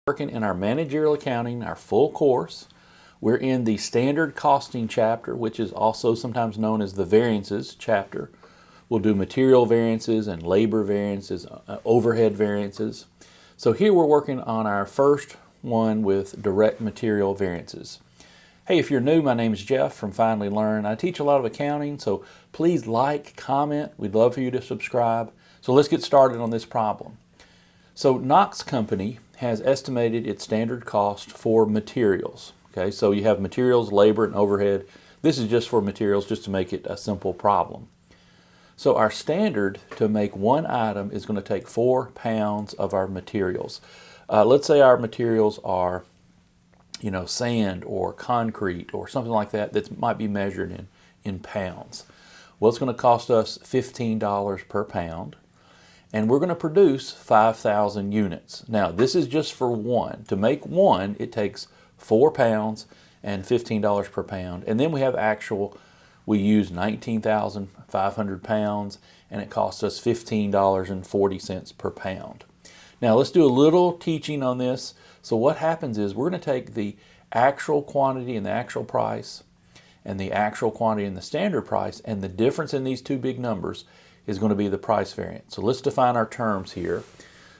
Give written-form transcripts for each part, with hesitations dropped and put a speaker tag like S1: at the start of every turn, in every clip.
S1: Working in our managerial accounting, our full course. We're in the standard costing chapter, which is also sometimes known as the variances chapter. We'll do material variances and labor variances, overhead variances. So here we're working on our first one with direct material variances. Hey, if you're new, my name is Jeff from Finally Learn. I teach a lot of accounting, so please like, comment. We'd love for you to subscribe. So let's get started on this problem. So Knox Company has estimated its standard cost for materials. Okay, so you have materials, labor, and overhead. This is just for materials, just to make it a simple problem. So our standard to make one item is going to take 4 pounds of our materials. Let's say our materials are, sand or concrete or something like that that might be measured in pounds. Well, it's going to cost us $15 per pound. And we're going to produce 5,000 units. Now, this is just for one. To make one, it takes 4 pounds and $15 per pound. And then we have actual, we use 19,500 pounds, and it costs us $15.40 per pound. Now, let's do a little teaching on this. So what happens is we're going to take the actual quantity and the actual price, and the actual quantity and the standard price, and the difference in these two big numbers is going to be the price variance. So let's define our terms here.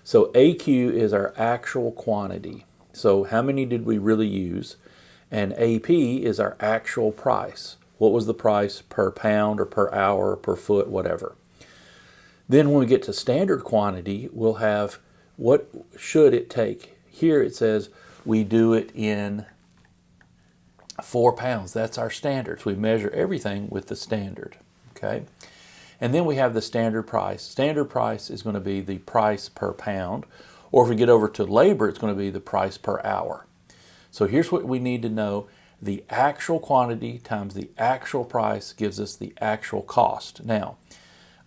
S1: So AQ is our actual quantity. So how many did we really use? And AP is our actual price. What was the price per pound or per hour or per foot, whatever. Then when we get to standard quantity, we'll have what should it take. Here it says we do it in 4 pounds. That's our standard. So we measure everything with the standard. Okay. And then we have the standard price. Standard price is going to be the price per pound. Or if we get over to labor, it's going to be the price per hour. So here's what we need to know. The actual quantity times the actual price gives us the actual cost. Now,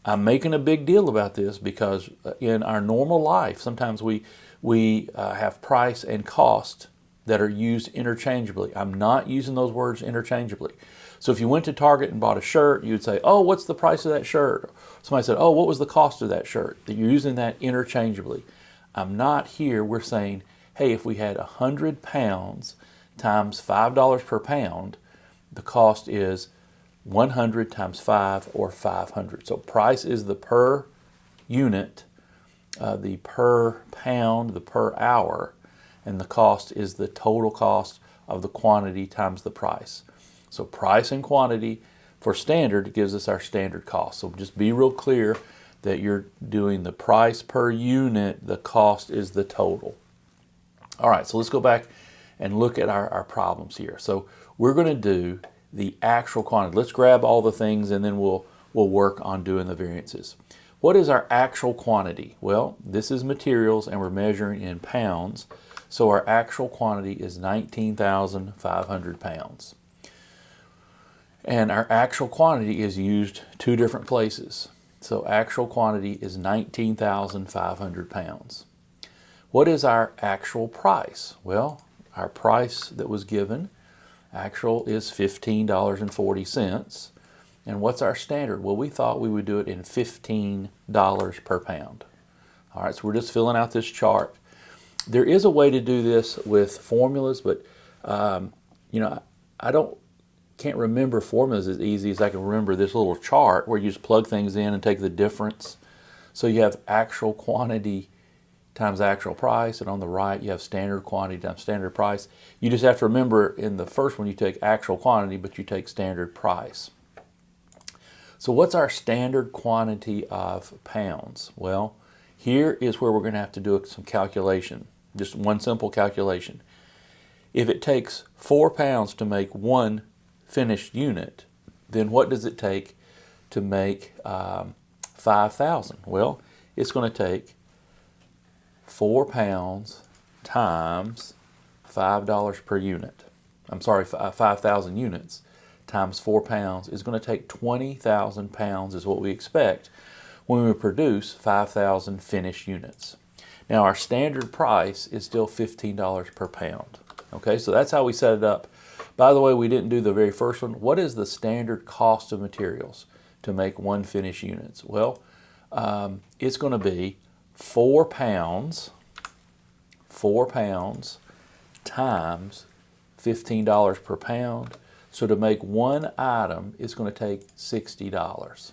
S1: I'm making a big deal about this because in our normal life, sometimes we have price and cost that are used interchangeably. I'm not using those words interchangeably. So if you went to Target and bought a shirt, you'd say, oh, what's the price of that shirt? Somebody said, oh, what was the cost of that shirt? You're using that interchangeably. I'm not here. We're saying, hey, if we had 100 pounds times $5 per pound, the cost is 100 times 5 or 500. So price is the per unit, the per pound, the per hour, and the cost is the total cost of the quantity times the price. So price and quantity for standard gives us our standard cost. So just be real clear that you're doing the price per unit, the cost is the total. All right, so let's go back and look at our problems here. So we're going to do the actual quantity. Let's grab all the things and then we'll work on doing the variances. What is our actual quantity? Well, this is materials and we're measuring in pounds. So our actual quantity is 19,500 pounds. And our actual quantity is used 2 different places. So actual quantity is 19,500 pounds. What is our actual price? Well, our price that was given, actual, is $15.40. And what's our standard? Well, we thought we would do it in $15 per pound. All right, so we're just filling out this chart. There is a way to do this with formulas, but I can't remember formulas as easy as I can remember this little chart where you just plug things in and take the difference. So you have actual quantity times actual price, and on the right you have standard quantity times standard price. You just have to remember in the first one you take actual quantity, but you take standard price. So what's our standard quantity of pounds? Well, here is where we're going to have to do some calculation, just one simple calculation. If it takes 4 pounds to make one finished unit, then what does it take to make 5,000? Well, it's going to take 4 pounds times $5 per unit. 5,000 units times 4 pounds is going to take 20,000 pounds is what we expect when we produce 5,000 finished units. Now our standard price is still $15 per pound. Okay, so that's how we set it up. By the way, we didn't do the very first one. What is the standard cost of materials to make one finished unit? Well, it's going to be 4 pounds 4 pounds times $15 per pound. So to make one item, it's going to take $60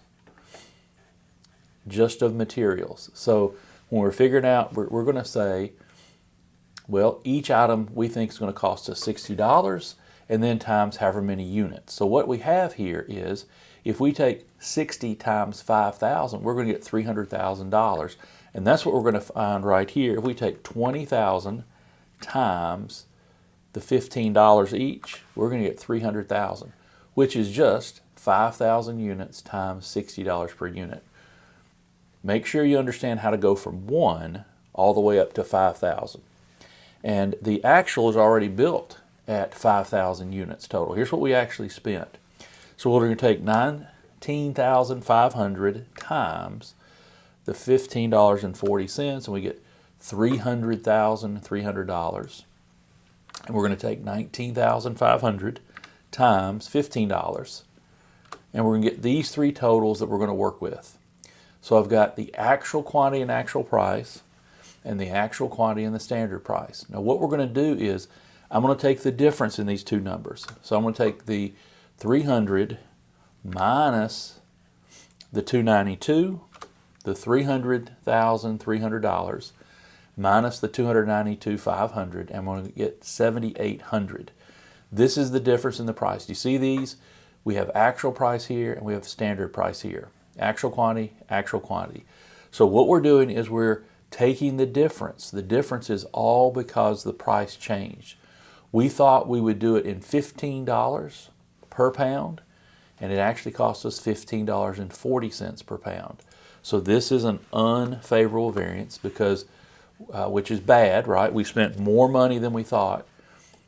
S1: just of materials. So when we're figuring out, we're going to say, well, each item we think is going to cost us $60 and then times however many units. So what we have here is, if we take 60 times 5,000, we're going to get $300,000. And that's what we're going to find right here. If we take 20,000 times the $15 each, we're going to get 300,000, which is just 5,000 units times $60 per unit. Make sure you understand how to go from 1 all the way up to 5,000. And the actual is already built at 5,000 units total. Here's what we actually spent. So we're going to take 19,500 times the $15.40, and we get $300,300. And we're going to take 19,500 times $15, and we're going to get these three totals that we're going to work with. So I've got the actual quantity and actual price, and the actual quantity and the standard price. Now what we're going to do is, I'm going to take the difference in these two numbers. So I'm going to take the 300 minus the 292, the $300,300 minus the 292,500, and I'm going to get 7,800. This is the difference in the price. Do you see these? We have actual price here and we have standard price here. Actual quantity, actual quantity. So what we're doing is we're taking the difference. The difference is all because the price changed. We thought we would do it in $15 per pound, and it actually cost us $15.40 per pound. So this is an unfavorable variance because, which is bad, right? We spent more money than we thought.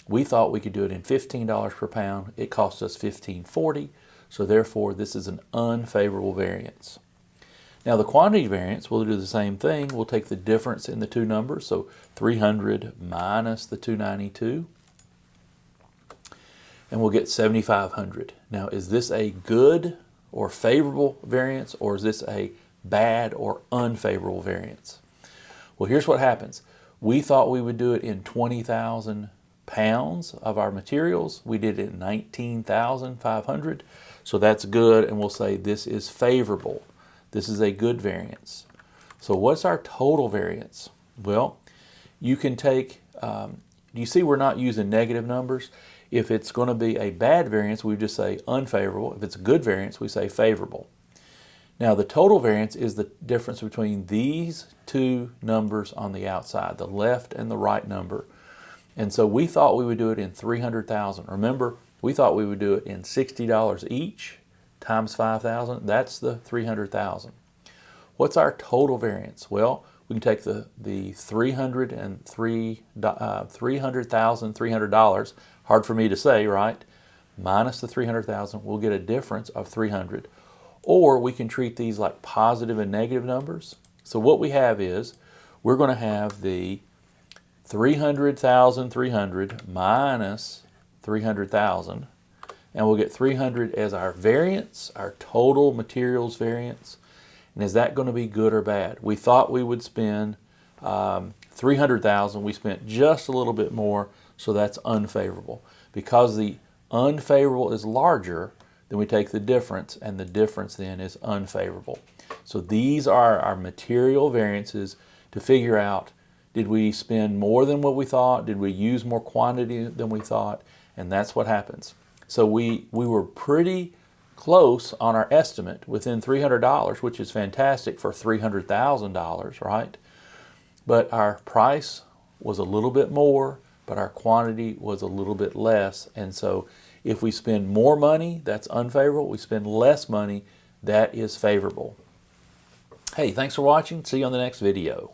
S1: We thought we could do it in $15 per pound. It cost us $15.40. So therefore, this is an unfavorable variance. Now the quantity variance, we'll do the same thing. We'll take the difference in the two numbers. So 300 minus the 292. And we'll get 7,500. Now, is this a good or favorable variance, or is this a bad or unfavorable variance? Well, here's what happens. We thought we would do it in 20,000 pounds of our materials. We did it in 19,500. So that's good, and we'll say this is favorable. This is a good variance. So what's our total variance? Well, you can take, do you see we're not using negative numbers? If it's going to be a bad variance, we just say unfavorable. If it's a good variance, we say favorable. Now the total variance is the difference between these two numbers on the outside, the left and the right number. And so we thought we would do it in 300,000. Remember, we thought we would do it in $60 each times 5,000. That's the 300,000. What's our total variance? Well, we can take the $300,300, hard for me to say, right? Minus the 300,000, we'll get a difference of 300. Or we can treat these like positive and negative numbers. So what we have is, we're going to have the 300,300 minus 300,000, and we'll get 300 as our variance, our total materials variance. And is that going to be good or bad? We thought we would spend 300,000. We spent just a little bit more, so that's unfavorable. Because the unfavorable is larger, then we take the difference, and the difference then is unfavorable. So these are our material variances to figure out, did we spend more than what we thought? Did we use more quantity than we thought? And that's what happens. So we were pretty close on our estimate, within $300, which is fantastic for $300,000, right? But our price was a little bit more, but our quantity was a little bit less. And so if we spend more money, that's unfavorable. We spend less money, that is favorable. Hey, thanks for watching. See you on the next video.